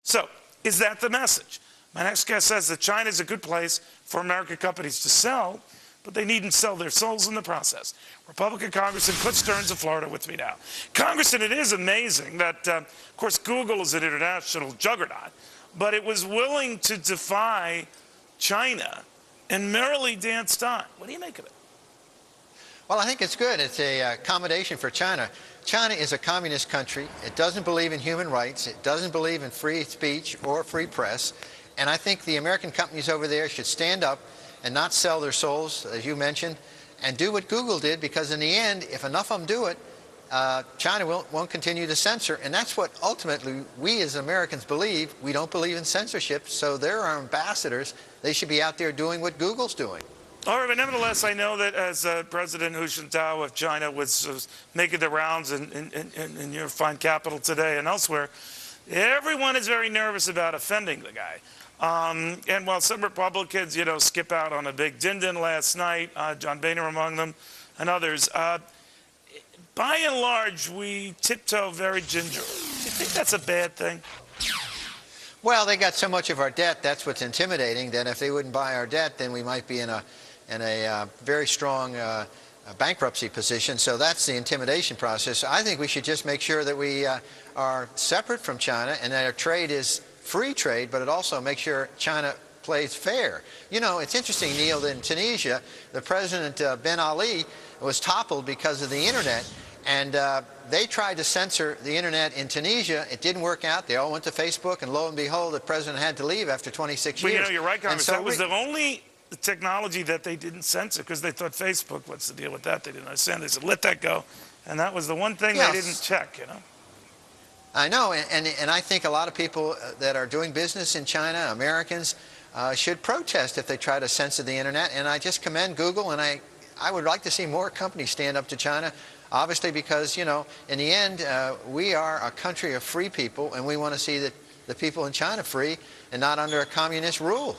So, is that the message? My next guest says that China is a good place for American companies to sell, but they needn't sell their souls in the process. Republican Congressman Cliff Stearns of Florida with me now. Congressman, it is amazing that, of course, Google is an international juggernaut, but it was willing to defy China and merrily danced on. What do you make of it? Well, I think it's good. It's a accommodation for China. China is a communist country. It doesn't believe in human rights. It doesn't believe in free speech or free press. And I think the American companies over there should stand up and not sell their souls, as you mentioned, and do what Google did, because in the end, if enough of them do it, China won't continue to censor. And that's what ultimately we as Americans believe. We don't believe in censorship, so they're our ambassadors. They should be out there doing what Google's doing. All right, but nevertheless, I know that as President Hu Jintao of China was making the rounds in your fine capital today and elsewhere, everyone is very nervous about offending the guy. And while some Republicans, skip out on a big din-din last night, John Boehner among them, and others, by and large, we tiptoe very gingerly. Do you think that's a bad thing? Well, they got so much of our debt, that's what's intimidating. Then if they wouldn't buy our debt, then we might be in a very strong bankruptcy position. So that's the intimidation process. I think we should just make sure that we are separate from China and that our trade is free trade, but it also makes sure China plays fair. You know, it's interesting, Neil, that in Tunisia, the President Ben Ali was toppled because of the internet. And they tried to censor the internet in Tunisia. It didn't work out. They all went to Facebook, and lo and behold, the president had to leave after 26 years. Well, you're right, Congress. So that was the only technology that they didn't censor, because they thought Facebook, what's the deal with that? They didn't understand. They said, let that go. And that was the one thing they didn't check, I know, and I think a lot of people that are doing business in China, Americans, should protest if they try to censor the internet. And I just commend Google, and I would like to see more companies stand up to China. Obviously, because, in the end, we are a country of free people, and we want to see the people in China free and not under a communist rule.